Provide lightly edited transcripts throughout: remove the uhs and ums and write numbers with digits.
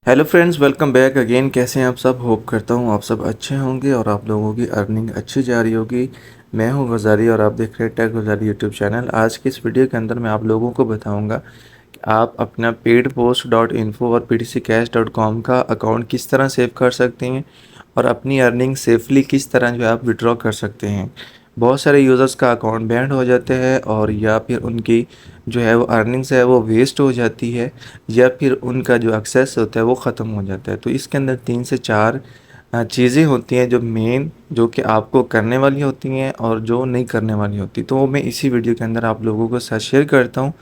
Hello friends, welcome back again. कैसे हैं आप सब? होप करता हूँ आप सब अच्छे होंगे और आप लोगों की अर्निंग अच्छी जा रही होगी। मैं हूँ गज़ारी और आप देख रहे हैं टेक गज़ारी यूट्यूब चैनल। आज की इस वीडियो के अंदर मैं आप लोगों को बताऊंगा कि आप अपना पेड पोस्ट डॉट इन्फो और ptccash.com का अकाउंट किस तरह सेव कर सकते हैं और अपनी अर्निंग सेफली किस तरह जो है आप विड्रॉ कर सकते हैं। बहुत सारे यूज़र्स का अकाउंट बैंड हो जाते हैं और या फिर उनकी जो है वो अर्निंग्स है वो वेस्ट हो जाती है या फिर उनका जो एक्सेस होता है वो ख़त्म हो जाता है। तो इसके अंदर 3 से 4 चीज़ें होती हैं जो मेन जो कि आपको करने वाली होती हैं और जो नहीं करने वाली होती। तो वो मैं इसी वीडियो के अंदर आप लोगों के साथ शेयर करता हूँ।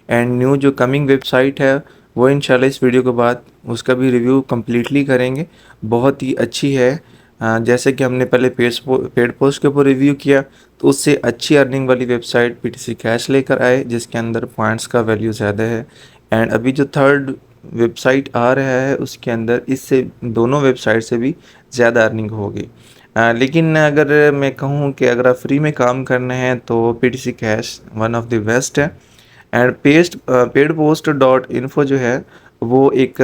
एंड न्यू जो कमिंग वेबसाइट है वो इंशाल्लाह इस वीडियो के बाद उसका भी रिव्यू कम्प्लीटली करेंगे। बहुत ही अच्छी है। जैसे कि हमने पहले पेड पोस्ट के ऊपर रिव्यू किया तो उससे अच्छी अर्निंग वाली वेबसाइट पीटीसी कैश लेकर आए जिसके अंदर पॉइंट्स का वैल्यू ज़्यादा है। एंड अभी जो थर्ड वेबसाइट आ रहा है उसके अंदर इससे दोनों वेबसाइट से भी ज़्यादा अर्निंग होगी। लेकिन अगर मैं कहूँ कि अगर आप फ्री में काम करना है तो PTC cash one of the best है। And paid post dot info जो है वो एक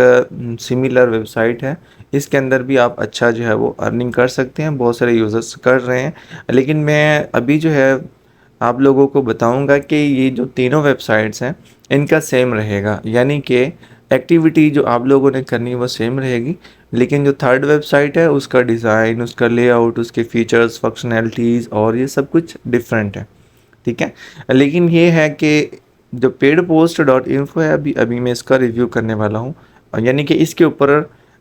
सिमिलर वेबसाइट है। इसके अंदर भी आप अच्छा जो है वो अर्निंग कर सकते हैं, बहुत सारे यूज़र्स कर रहे हैं। लेकिन मैं अभी जो है आप लोगों को बताऊंगा कि ये जो तीनों वेबसाइट्स हैं इनका सेम रहेगा, यानी कि एक्टिविटी जो आप लोगों ने करनी है वो सेम रहेगी। लेकिन जो थर्ड वेबसाइट है उसका डिज़ाइन, उसका लेआउट, उसके फीचर्स, फंक्शनैलिटीज़ और ये सब कुछ डिफरेंट है। ठीक है। लेकिन ये है कि जो पेड पोस्ट डॉट इन्फो है अभी अभी मैं इसका रिव्यू करने वाला हूँ, यानी कि इसके ऊपर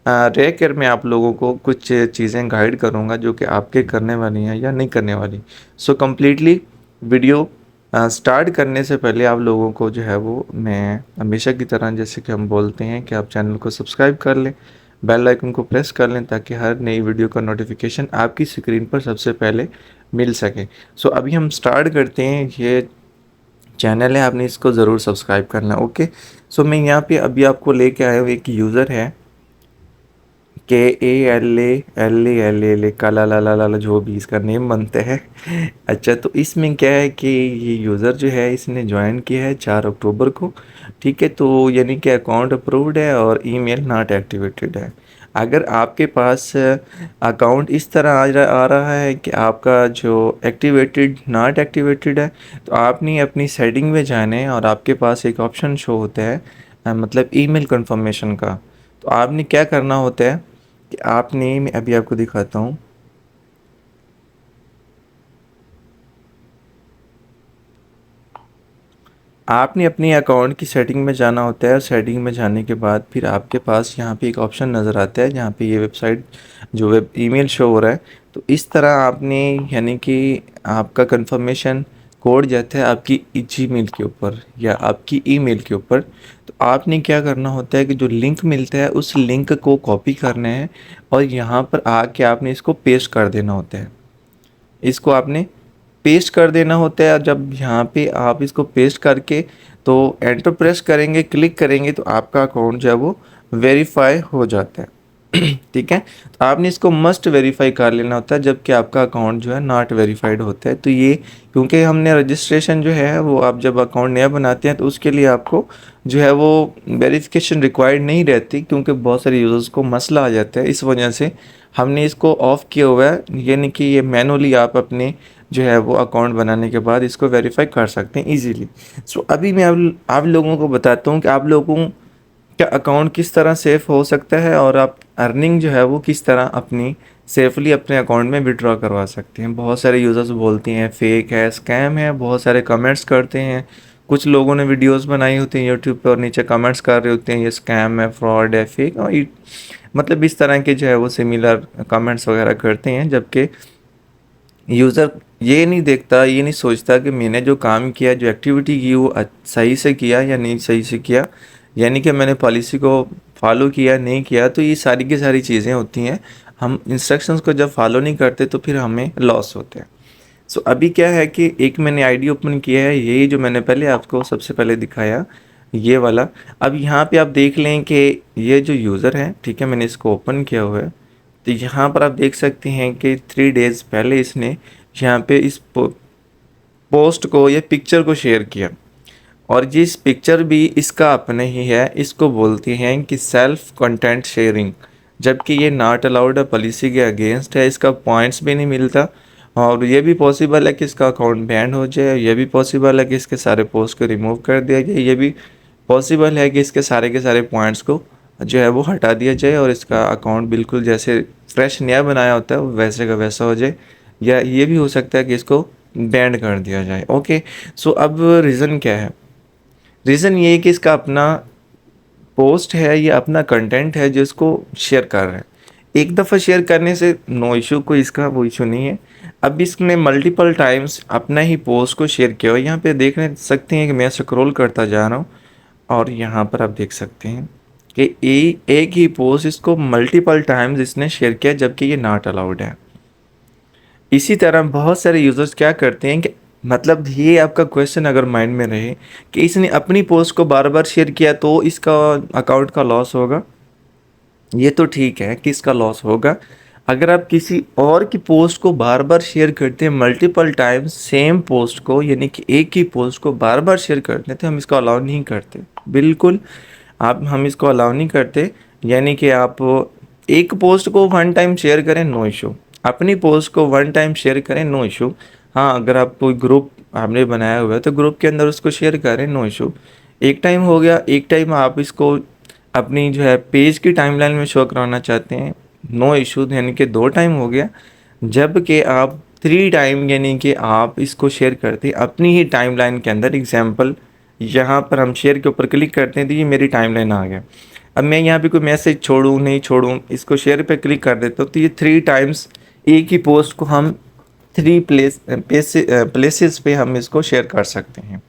रह कर मैं आप लोगों को कुछ चीज़ें गाइड करूँगा जो कि आपके करने वाली हैं या नहीं करने वाली। सो कम्प्लीटली वीडियो स्टार्ट करने से पहले आप लोगों को जो है वो मैं हमेशा की तरह जैसे कि हम बोलते हैं कि आप चैनल को सब्सक्राइब कर लें, बेल आइकन को प्रेस कर लें ताकि हर नई वीडियो का नोटिफिकेशन आपकी स्क्रीन पर सबसे पहले मिल सके। सो अभी हम स्टार्ट करते हैं। ये चैनल है, आपने इसको ज़रूर सब्सक्राइब करना है। ओके। सो मैं यहाँ पे अभी आपको लेके आया हूँ, एक यूज़र है KALA काला ला ला ला ला, जो भी इसका नेम बनते हैं। अच्छा, तो इसमें क्या है कि ये यूज़र जो है इसने ज्वाइन किया है 4 अक्टूबर को। ठीक है, तो यानी कि अकाउंट अप्रूव्ड है और ईमेल नॉट एक्टिवेटेड है। अगर आपके पास अकाउंट इस तरह आ रहा है कि आपका जो एक्टिवेटेड नॉट एक्टिवेटेड है तो आपने अपनी सेटिंग में जाना है और आपके पास एक ऑप्शन शो होता है मतलब ईमेल कंफर्मेशन का। तो आपने क्या करना होता है कि आपने, मैं अभी आपको दिखाता हूँ। आपने अपने अकाउंट की सेटिंग में जाना होता है और सेटिंग में जाने के बाद फिर आपके पास यहाँ पे एक ऑप्शन नज़र आता है जहाँ पे ये वेबसाइट जो वेब ईमेल शो हो रहा है। तो इस तरह आपने, यानी कि आपका कंफर्मेशन कोड जाता है आपकी जीमेल के ऊपर या आपकी ईमेल के ऊपर। तो आपने क्या करना होता है कि जो लिंक मिलता है उस लिंक को कॉपी करना है और यहाँ पर आके आपने इसको पेस्ट कर देना होता है। इसको आपने पेस्ट कर देना होता है। जब यहाँ पे आप इसको पेस्ट करके तो एंटर प्रेस करेंगे, क्लिक करेंगे तो आपका अकाउंट जो है वो वेरीफाई हो जाता है। ठीक है, तो आपने इसको मस्ट वेरीफाई कर लेना होता है जबकि आपका अकाउंट जो है नॉट वेरीफाइड होता है। तो ये क्योंकि हमने रजिस्ट्रेशन जो है वो आप जब अकाउंट नया बनाते हैं तो उसके लिए आपको जो है वो वेरिफिकेशन रिक्वायर्ड नहीं रहती, क्योंकि बहुत सारे यूज़र्स को मसला आ जाता है। इस वजह से हमने इसको ऑफ़ किया हुआ है, यानी कि ये मैनुअली आप अपने जो है वो अकाउंट बनाने के बाद इसको वेरीफाई कर सकते हैं इजीली। सो अभी मैं आप लोगों को बताता हूँ कि आप लोगों का अकाउंट किस तरह सेफ हो सकता है और आप अर्निंग जो है वो किस तरह अपनी सेफली अपने अकाउंट में विड्रॉ करवा सकते हैं। बहुत सारे यूज़र्स बोलते हैं फेक है, स्कैम है, बहुत सारे कमेंट्स करते हैं। कुछ लोगों ने वीडियोस बनाई होती हैं यूट्यूब पर और नीचे कमेंट्स कर रहे होते हैं ये स्कैम है, फ्रॉड है, फेक, और मतलब इस तरह के जो है वो सिमिलर कमेंट्स वगैरह करते हैं। जबकि यूज़र ये नहीं देखता, ये नहीं सोचता कि मैंने जो काम किया, जो एक्टिविटी की वो सही से किया या नहीं सही से किया, यानी कि मैंने पॉलिसी को फॉलो किया नहीं किया। तो ये सारी की सारी चीज़ें होती हैं। हम इंस्ट्रक्शंस को जब फॉलो नहीं करते तो फिर हमें लॉस होते हैं। सो अभी क्या है कि एक मैंने आईडी ओपन किया है, यही जो मैंने पहले आपको सबसे पहले दिखाया ये वाला। अब यहाँ पे आप देख लें कि ये जो यूज़र है, ठीक है, मैंने इसको ओपन किया हुआ है। तो यहाँ पर आप देख सकते हैं कि 3 डेज़ पहले इसने यहाँ पे इस पोस्ट को या पिक्चर को शेयर किया और जिस पिक्चर भी इसका अपने ही है, इसको बोलते हैं कि सेल्फ कंटेंट शेयरिंग, जबकि ये नॉट अलाउड है, पॉलिसी के अगेंस्ट है, इसका पॉइंट्स भी नहीं मिलता। और ये भी पॉसिबल है कि इसका अकाउंट बैन हो जाए, ये भी पॉसिबल है कि इसके सारे पोस्ट को रिमूव कर दिया जाए, ये भी पॉसिबल है कि इसके सारे के सारे पॉइंट्स को जो है वो हटा दिया जाए और इसका अकाउंट बिल्कुल जैसे फ्रेश नया बनाया होता है वैसे का वैसा हो जाए, या ये भी हो सकता है कि इसको बैंड कर दिया जाए। ओके, सो अब रीज़न क्या है? रीज़न ये है कि इसका अपना पोस्ट है या अपना कंटेंट है जो इसको शेयर कर रहे हैं। एक दफ़ा शेयर करने से नो इशू, कोई इसका वो इशू नहीं है। अब इसने मल्टीपल टाइम्स अपना ही पोस्ट को शेयर किया हुआ, यहाँ पे देख सकते हैं कि मैं स्क्रॉल करता जा रहा हूँ और यहाँ पर आप देख सकते हैं कि एक ही पोस्ट इसको मल्टीपल टाइम्स इसने शेयर किया, जबकि ये नॉट अलाउड है। इसी तरह बहुत सारे यूज़र्स क्या करते हैं कि मतलब ये आपका क्वेश्चन अगर माइंड में रहे कि इसने अपनी पोस्ट को बार बार शेयर किया तो इसका अकाउंट का लॉस होगा। ये तो ठीक है कि इसका लॉस होगा। अगर आप किसी और की पोस्ट को बार बार शेयर करते हैं मल्टीपल टाइम्स, सेम पोस्ट को, यानी कि एक ही पोस्ट को बार बार शेयर करते हैं, तो हम इसको अलाउ नहीं करते। बिल्कुल हम इसको अलाउ नहीं करते। यानी कि आप एक पोस्ट को वन टाइम शेयर करें, नो इशू। अपनी पोस्ट को वन टाइम शेयर करें, नो इशू। हाँ, अगर आप कोई ग्रुप आपने बनाया हुआ है तो ग्रुप के अंदर उसको शेयर करें, नो इशू। एक टाइम हो गया, एक टाइम आप इसको अपनी जो है पेज की टाइमलाइन में शो कराना चाहते हैं, नो इशू, यानी कि 2 टाइम हो गया। जबकि आप 3 टाइम यानी कि आप इसको शेयर करते हैं अपनी ही टाइमलाइन के अंदर। एग्जांपल, यहाँ पर हम शेयर के ऊपर क्लिक करते हैं तो ये मेरी टाइमलाइन आ गया। अब मैं यहाँ पे कोई मैसेज छोड़ूँ नहीं छोड़ूँ, इसको शेयर पे क्लिक कर देता हूँ तो ये 3 टाइम्स एक ही पोस्ट को हम 3 प्लेसेस पे हम इसको शेयर कर सकते हैं।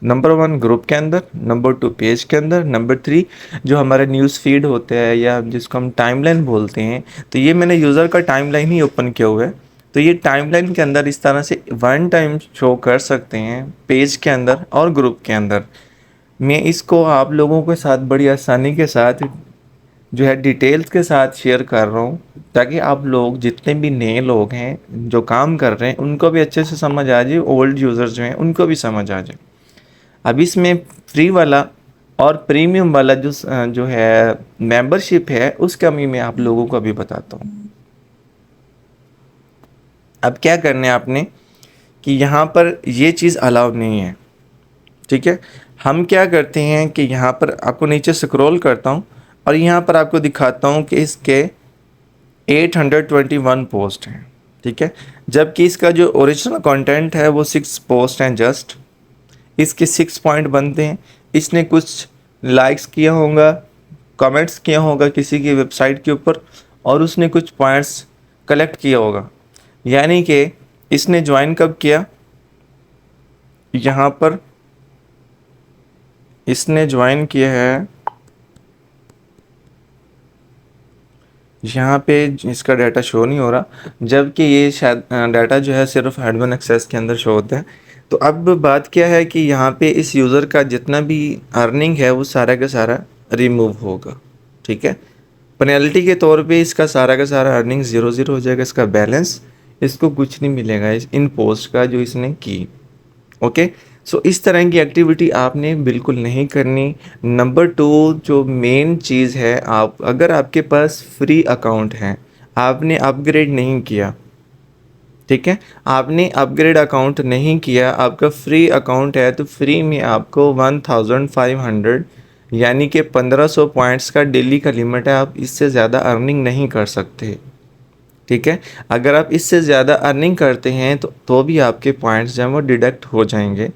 नंबर 1 ग्रुप के अंदर, नंबर 2 पेज के अंदर, नंबर 3 जो हमारे न्यूज़ फीड होते हैं या जिसको हम टाइमलाइन बोलते हैं। तो ये मैंने यूज़र का टाइमलाइन ही ओपन किया हुआ है, तो ये टाइमलाइन के अंदर इस तरह से वन टाइम शो कर सकते हैं पेज के अंदर और ग्रुप के अंदर। मैं इसको आप लोगों के साथ बड़ी आसानी के साथ जो है डिटेल्स के साथ शेयर कर रहा हूँ, ताकि आप लोग जितने भी नए लोग हैं जो काम कर रहे हैं उनको भी अच्छे से समझ आ जाए, ओल्ड यूज़र्स जो हैं उनको भी समझ आ जाए। अब इसमें फ्री वाला और प्रीमियम वाला जो है मेंबरशिप है, उसका मैं आप लोगों को अभी बताता हूँ। अब क्या करना है आपने कि यहाँ पर ये चीज़ अलाउ नहीं है, ठीक है। हम क्या करते हैं कि यहाँ पर आपको नीचे स्क्रॉल करता हूँ और यहाँ पर आपको दिखाता हूँ कि इसके 821 पोस्ट हैं, ठीक है। जबकि इसका जो ओरिजिनल कंटेंट है वो 6 पोस्ट हैं जस्ट। इसके 6 पॉइंट बनते हैं। इसने कुछ लाइक्स किया होगा, कमेंट्स किया होगा किसी की वेबसाइट के ऊपर, और उसने कुछ पॉइंट्स कलेक्ट किया होगा। यानी कि इसने ज्वाइन कब किया, यहाँ पर इसने ज्वाइन किया है, यहाँ पे इसका डाटा शो नहीं हो रहा, जबकि ये शायद डाटा जो है सिर्फ एडमिन एक्सेस के अंदर शो होता है। तो अब बात क्या है कि यहाँ पे इस यूज़र का जितना भी अर्निंग है वो सारा का सारा रिमूव होगा, ठीक है। पेनल्टी के तौर पे इसका सारा का सारा अर्निंग 0 हो जाएगा, इसका बैलेंस, इसको कुछ नहीं मिलेगा इन पोस्ट का जो इसने की। ओके, सो इस तरह की एक्टिविटी आपने बिल्कुल नहीं करनी। नंबर 2 जो मेन चीज़ है, आप अगर आपके पास फ्री अकाउंट है, आपने अपग्रेड नहीं किया, ठीक है, आपने अपग्रेड अकाउंट नहीं किया, आपका फ्री अकाउंट है, तो फ्री में आपको 1500 यानी कि 1500 पॉइंट्स का डेली का लिमिट है। आप इससे ज़्यादा अर्निंग नहीं कर सकते, ठीक है। अगर आप इससे ज़्यादा अर्निंग करते हैं तो भी आपके पॉइंट्स जो हैं वो डिडक्ट हो जाएंगे,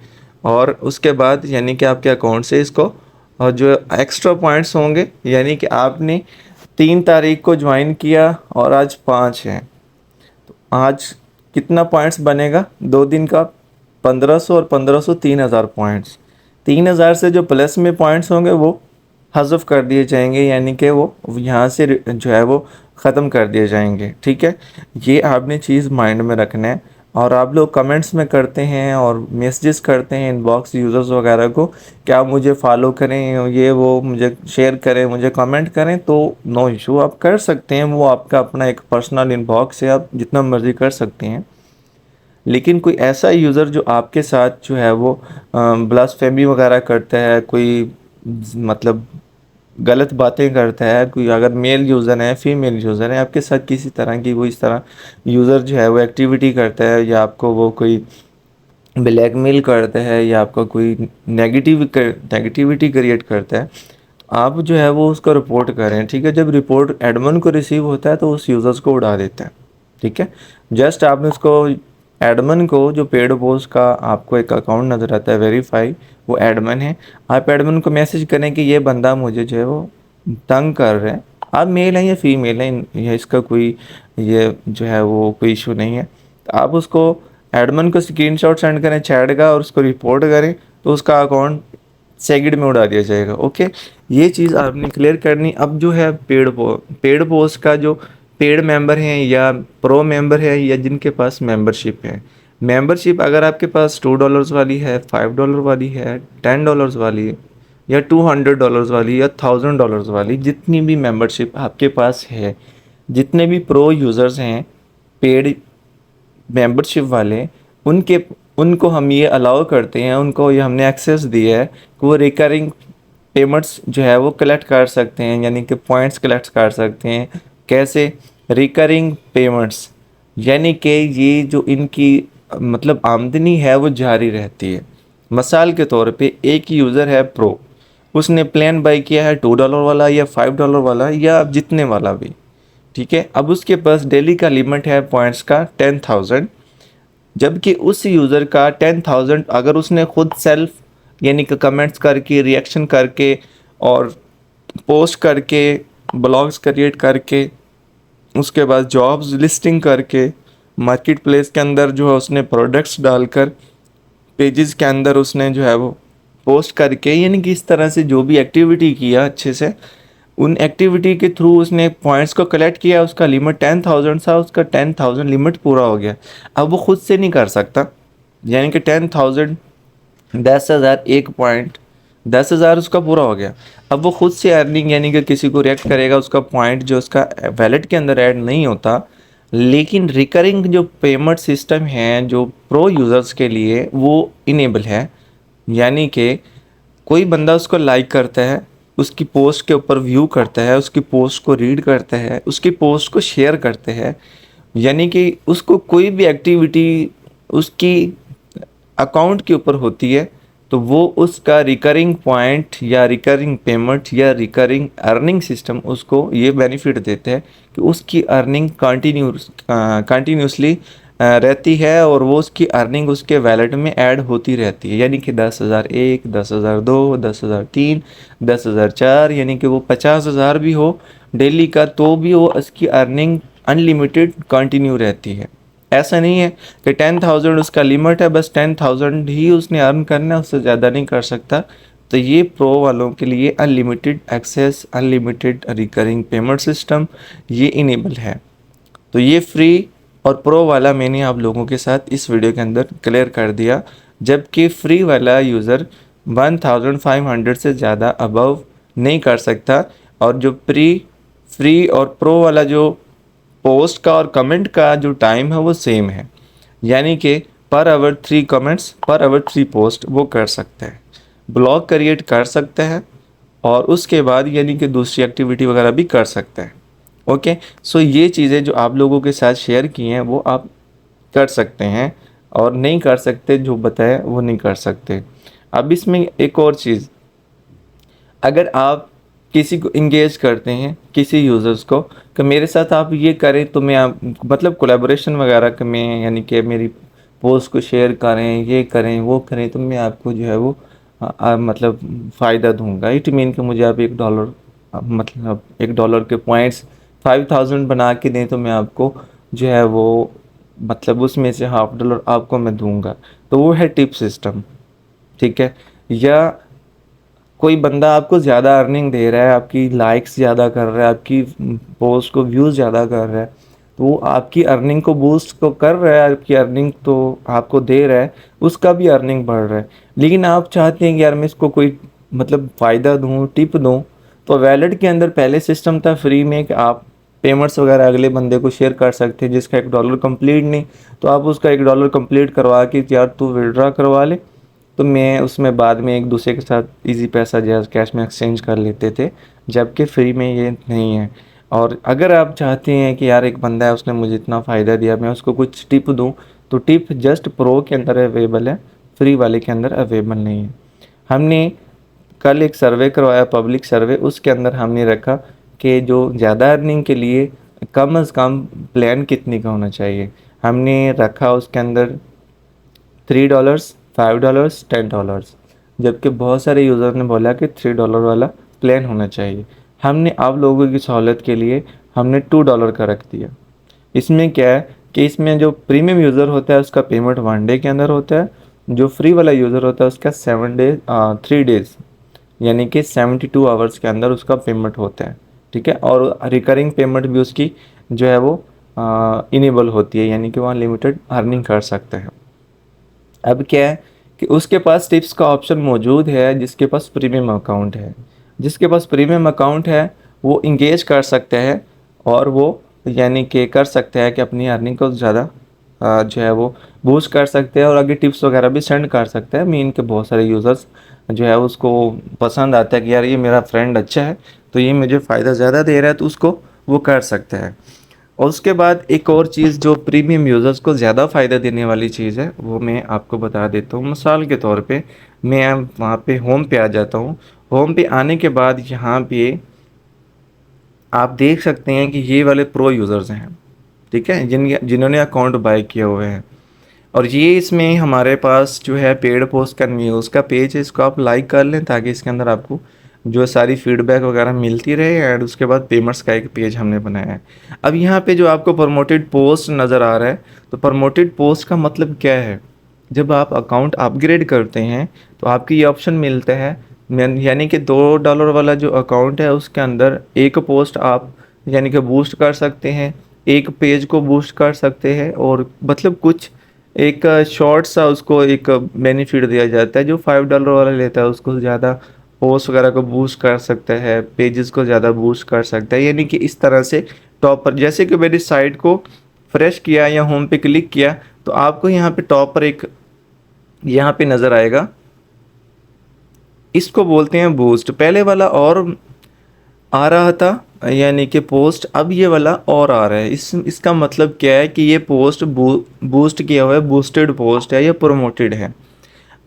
और उसके बाद यानी कि आपके अकाउंट से इसको और जो एक्स्ट्रा पॉइंट्स होंगे, यानी कि आपने 3 तारीख को ज्वाइन किया और आज 5 है, तो आज कितना पॉइंट्स बनेगा 2 दिन का, 1500 और 1500 3000 पॉइंट्स। 3000 से जो प्लस में पॉइंट्स होंगे वो हज़फ कर दिए जाएंगे, यानी कि वो यहाँ से जो है वो ख़त्म कर दिए जाएंगे, ठीक है। ये आपने चीज़ माइंड में रखना है। और आप लोग कमेंट्स में करते हैं और मैसेजेस करते हैं इनबॉक्स यूज़र्स वगैरह को, क्या मुझे फॉलो करें, ये वो मुझे शेयर करें, मुझे कमेंट करें, तो नो इशू, आप कर सकते हैं। वो आपका अपना एक पर्सनल इनबॉक्स है, आप जितना मर्ज़ी कर सकते हैं। लेकिन कोई ऐसा यूज़र जो आपके साथ जो है वो ब्लास्फेमी वगैरह करता है, कोई मतलब गलत बातें करता है, कोई अगर मेल यूज़र है, फीमेल यूज़र है, आपके साथ किसी तरह की वो इस तरह यूज़र जो है वो एक्टिविटी करता है, या आपको वो कोई ब्लैकमेल करता है, या आपका कोई नेगेटिविटी क्रिएट करता है, आप जो है वो उसको रिपोर्ट करें। ठीक है, जब रिपोर्ट एडमिन को रिसीव होता है तो उस यूज़र्स को उड़ा देता है। ठीक है, जस्ट आपने उसको एडमिन को, जो पेड पोस्ट का आपको एक अकाउंट नज़र आता है वेरीफाई, वो एडमिन है, आप एडमिन को मैसेज करें कि ये बंदा मुझे जो है वो तंग कर रहा है, आप मेल हैं या फीमेल हैं, या इसका कोई ये जो है वो कोई इशू नहीं है, तो आप उसको एडमिन को स्क्रीनशॉट सेंड करें चैट का और उसको रिपोर्ट करें, तो उसका अकाउंट सेकंड में उड़ा दिया जाएगा। ओके, ये चीज़ आपने क्लियर करनी। अब जो है पेड पोस्ट का जो पेड मेंबर हैं या प्रो मेंबर है, या जिनके पास मेंबरशिप है, मेंबरशिप अगर आपके पास $2 वाली है, $5 वाली है, $10 वाली है, या $200 वाली, या $1000 वाली, जितनी भी मेंबरशिप आपके पास है, जितने भी प्रो यूज़र्स हैं पेड मेंबरशिप वाले, उनके उनको हम ये अलाउ करते हैं, उनको ये हमने एक्सेस दिया है कि वो रिकरिंग पेमेंट्स जो है वो कलेक्ट कर सकते हैं, यानी कि पॉइंट्स कलेक्ट कर सकते हैं। कैसे? रिकरिंग पेमेंट्स, यानी कि ये जो इनकी मतलब आमदनी है वो जारी रहती है। मिसाल के तौर पे एक यूज़र है प्रो, उसने प्लान बाई किया है $2 वाला या $5 वाला या जितने वाला भी। ठीक है, अब उसके पास डेली का लिमिट है पॉइंट्स का 10,000, जबकि उस यूज़र का 10,000 अगर उसने खुद सेल्फ यानी कि कमेंट्स करके, रिएक्शन करके और पोस्ट करके, ब्लॉग्स क्रिएट करके, उसके बाद जॉब्स लिस्टिंग करके, मार्केट प्लेस के अंदर जो है उसने प्रोडक्ट्स डालकर, पेजेस के अंदर उसने जो है वो पोस्ट करके, यानी कि इस तरह से जो भी एक्टिविटी किया अच्छे से, उन एक्टिविटी के थ्रू उसने पॉइंट्स को कलेक्ट किया, उसका लिमिट 10,000 था, उसका 10,000 लिमिट पूरा हो गया। अब वो खुद से नहीं कर सकता, यानी कि 10,000 10,000 एक पॉइंट 10,000 उसका पूरा हो गया। अब वो खुद से अर्निंग यानी कि किसी को रिएक्ट करेगा, उसका पॉइंट जो उसका वैलेट के अंदर ऐड नहीं होता। लेकिन रिकरिंग जो पेमेंट सिस्टम है जो प्रो यूज़र्स के लिए वो इनेबल है, यानी कि कोई बंदा उसको लाइक करता है, उसकी पोस्ट के ऊपर व्यू करता है, उसकी पोस्ट को रीड करता है, उसकी पोस्ट को शेयर करते हैं, यानी कि उसको कोई भी एक्टिविटी उसकी अकाउंट के ऊपर होती है तो वो उसका रिकरिंग पॉइंट या रिकरिंग पेमेंट या रिकरिंग अर्निंग सिस्टम उसको ये बेनिफिट देते हैं कि उसकी अर्निंग कंटिन्यूसली रहती है, और वो उसकी अर्निंग उसके वैलेट में ऐड होती रहती है, यानी कि 10,001, 10,002, 10,003, 10,004, यानी कि वो 50,000 भी हो डेली का तो भी वो उसकी अर्निंग अनलिमिटेड कंटिन्यू रहती है। ऐसा नहीं है कि 10,000 उसका लिमिट है, बस 10,000 ही उसने अर्न करना है, उससे ज़्यादा नहीं कर सकता। तो ये प्रो वालों के लिए unlimited access, unlimited recurring payment system ये इनेबल है। तो ये फ्री और प्रो वाला मैंने आप लोगों के साथ इस वीडियो के अंदर क्लियर कर दिया, जबकि फ्री वाला यूज़र 1,500 से ज़्यादा अबव नहीं कर सकता, और जो फ्री और प्रो वाला जो पोस्ट का और कमेंट का जो टाइम है वो सेम है, यानी कि per hour 3 comments, per hour 3 post वो कर सकते हैं, ब्लॉग क्रिएट कर सकते हैं, और उसके बाद यानी कि दूसरी एक्टिविटी वगैरह भी कर सकते हैं। ओके, सो ये चीज़ें जो आप लोगों के साथ शेयर की हैं वो आप कर सकते हैं, और नहीं कर सकते जो बताया वो नहीं कर सकते। अब इसमें एक और चीज़, अगर आप किसी को इंगेज करते हैं, किसी यूज़र्स को कि मेरे साथ आप ये करें तो मैं आप मतलब कोलैबोरेशन वगैरह में, यानी कि मेरी पोस्ट को शेयर करें, ये करें, वो करें, तो मैं आपको जो है वो मतलब फ़ायदा दूंगा। इट मीन कि मुझे आप $1 मतलब $1 के पॉइंट्स 5,000 बना के दें तो मैं आपको जो है वो मतलब उसमें से $0.5 आपको मैं दूंगा। तो वो है टिप सिस्टम। ठीक है, या कोई बंदा आपको ज़्यादा अर्निंग दे रहा है, आपकी लाइक्स ज़्यादा कर रहा है, आपकी पोस्ट को व्यूज़ ज़्यादा कर रहा है, तो वो आपकी अर्निंग को बूस्ट को कर रहा है, आपकी अर्निंग तो आपको दे रहा है, उसका भी अर्निंग बढ़ रहा है। लेकिन आप चाहते हैं कि यार मैं इसको कोई मतलब फ़ायदा दूँ, टिप दूँ, तो वैलेट के अंदर पहले सिस्टम था फ्री में कि आप पेमेंट्स वगैरह अगले बंदे को शेयर कर सकते हैं जिसका $1 कंप्लीट नहीं, तो आप उसका $1 कंप्लीट करवा के यार तू विड्रॉ करवा ले, तो मैं उसमें बाद में एक दूसरे के साथ इजी पैसा जैज़ कैश में एक्सचेंज कर लेते थे, जबकि फ्री में ये नहीं है। और अगर आप चाहते हैं कि यार एक बंदा है उसने मुझे इतना फ़ायदा दिया, मैं उसको कुछ टिप दूं, तो टिप जस्ट प्रो के अंदर अवेलेबल है, फ्री वाले के अंदर अवेलेबल नहीं है। हमने कल एक सर्वे करवाया, पब्लिक सर्वे, उसके अंदर हमने रखा कि जो ज़्यादा अर्निंग के लिए कम से कम प्लान कितने का होना चाहिए। हमने रखा उसके अंदर $3, $5, $10, जबकि बहुत सारे यूज़र ने बोला कि $3 वाला प्लान होना चाहिए। हमने आप लोगों की सहूलत के लिए हमने $2 का रख दिया। इसमें क्या है कि इसमें जो प्रीमियम यूज़र होता है उसका पेमेंट 1 डे के अंदर होता है, जो फ्री वाला यूज़र होता है उसका 3 डेज़ यानी कि 72 आवर्स के अंदर उसका पेमेंट होता है, ठीक है। और रिकरिंग पेमेंट भी उसकी जो है वो इनेबल होती है, यानी कि वहाँ लिमिटेड अर्निंग कर सकते हैं। अब क्या है कि उसके पास टिप्स का ऑप्शन मौजूद है जिसके पास प्रीमियम अकाउंट है। जिसके पास प्रीमियम अकाउंट है वो इंगेज कर सकते हैं और वो यानी कि कर सकते हैं कि अपनी अर्निंग को ज़्यादा जो है वो बूस्ट कर सकते हैं और आगे टिप्स वगैरह भी सेंड कर सकते हैं। मीन के बहुत सारे यूज़र्स जो है उसको पसंद आता है कि यार ये मेरा फ्रेंड अच्छा है तो ये मुझे फ़ायदा ज़्यादा दे रहा है, तो उसको वो कर सकते हैं। और उसके बाद एक और चीज़ जो प्रीमियम यूज़र्स को ज़्यादा फ़ायदा देने वाली चीज़ है वो मैं आपको बता देता हूँ। मिसाल के तौर पे मैं वहाँ पे होम पे आ जाता हूँ। होम पे आने के बाद यहाँ पे आप देख सकते हैं कि ये वाले प्रो यूज़र्स हैं, ठीक है, जिन्होंने अकाउंट बाय किए हुए हैं। और ये इसमें हमारे पास जो है पेड पोस्ट का न्यूज़ का पेज है, इसको आप लाइक कर लें ताकि इसके अंदर आपको जो सारी फीडबैक वगैरह मिलती रहे। एंड उसके बाद पेमेंट्स का एक पेज हमने बनाया है। अब यहाँ पे जो आपको प्रमोटेड पोस्ट नज़र आ रहा है, तो प्रमोटेड पोस्ट का मतलब क्या है, जब आप अकाउंट अपग्रेड करते हैं तो आपको ये ऑप्शन मिलता है, यानी कि $2 वाला जो अकाउंट है उसके अंदर एक पोस्ट आप यानी कि बूस्ट कर सकते हैं, एक पेज को बूस्ट कर सकते हैं, और मतलब कुछ एक शॉर्ट सा उसको एक बेनिफिट दिया जाता है। जो $5 वाला लेता है उसको ज़्यादा पोस्ट वगैरह को बूस्ट कर सकता है, पेजेस को ज़्यादा बूस्ट कर सकता है। यानी कि इस तरह से टॉप पर, जैसे कि मेरी साइट को फ्रेश किया या होम पे क्लिक किया तो आपको यहाँ पे टॉप पर एक यहाँ पे नज़र आएगा, इसको बोलते हैं बूस्ट। पहले वाला और आ रहा था यानी कि पोस्ट, अब ये वाला और आ रहा है। इसका मतलब क्या है कि ये पोस्ट बूस्ट किया हुआ है, बूस्टेड पोस्ट है या प्रोमोटेड है।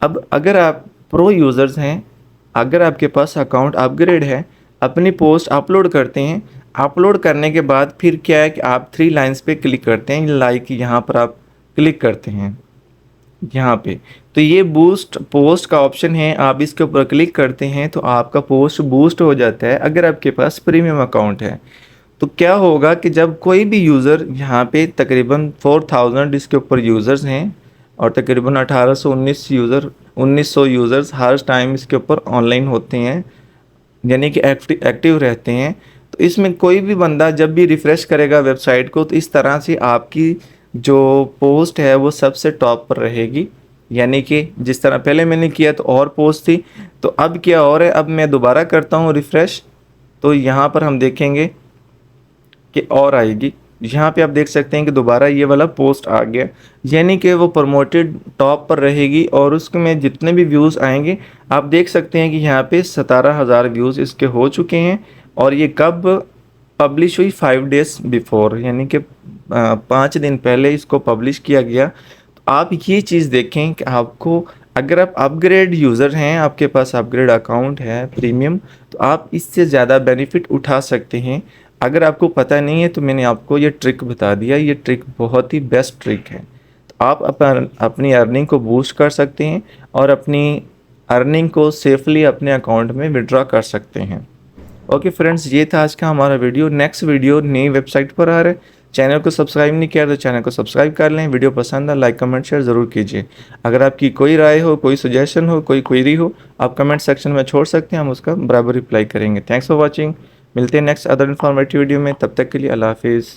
अब अगर आप प्रो यूज़र्स हैं, अगर आपके पास अकाउंट अपग्रेड है, अपनी पोस्ट अपलोड करते हैं, अपलोड करने के बाद फिर क्या है कि आप 3 लाइंस पे क्लिक करते हैं, लाइक यहाँ पर आप क्लिक करते हैं यहाँ पे, तो ये बूस्ट पोस्ट का ऑप्शन है, आप इसके ऊपर क्लिक करते हैं तो आपका पोस्ट बूस्ट हो जाता है अगर आपके पास प्रीमियम अकाउंट है। तो क्या होगा कि जब कोई भी यूज़र यहाँ पे तकरीबन 4000 इसके ऊपर यूज़र्स हैं और तकरीबन 1900 यूज़र्स हर टाइम इसके ऊपर ऑनलाइन होते हैं, यानी कि एक्टिव रहते हैं, तो इसमें कोई भी बंदा जब भी रिफ़्रेश करेगा वेबसाइट को तो इस तरह से आपकी जो पोस्ट है वो सबसे टॉप पर रहेगी। यानी कि जिस तरह पहले मैंने किया तो और पोस्ट थी, तो अब क्या और है, अब मैं दोबारा करता हूँ रिफ़्रेश, तो यहाँ पर हम देखेंगे कि और आएगी। यहाँ पे आप देख सकते हैं कि दोबारा ये वाला पोस्ट आ गया, यानी कि वो प्रमोटेड टॉप पर रहेगी और उसमें जितने भी व्यूज़ आएंगे आप देख सकते हैं कि यहाँ पे 17,000 व्यूज़ इसके हो चुके हैं। और ये कब पब्लिश हुई, 5 डेज़ बिफोर, यानी कि 5 दिन पहले इसको पब्लिश किया गया। तो आप ये चीज़ देखें कि आपको अगर आप अपग्रेड यूज़र हैं, आपके पास अपग्रेड अकाउंट है प्रीमियम, तो आप इससे ज़्यादा बेनिफिट उठा सकते हैं। अगर आपको पता नहीं है तो मैंने आपको ये ट्रिक बता दिया, ये ट्रिक बहुत ही बेस्ट ट्रिक है। तो आप अपनी अर्निंग को बूस्ट कर सकते हैं और अपनी अर्निंग को सेफली अपने अकाउंट में विड्रॉ कर सकते हैं। ओके फ्रेंड्स, ये था आज का हमारा वीडियो। नेक्स्ट वीडियो नई वेबसाइट पर आ रहा है। चैनल को सब्सक्राइब नहीं किया तो चैनल को सब्सक्राइब कर लें। वीडियो पसंद है लाइक कमेंट शेयर ज़रूर कीजिए। अगर आपकी कोई राय हो, कोई सजेशन हो, कोई क्वेरी हो, आप कमेंट सेक्शन में छोड़ सकते हैं, हम उसका बराबर रिप्लाई करेंगे। Thanks for watching. मिलते हैं नेक्स्ट अदर इन्फॉर्मेटिव वीडियो में, तब तक के लिए अल्लाह हाफिज़।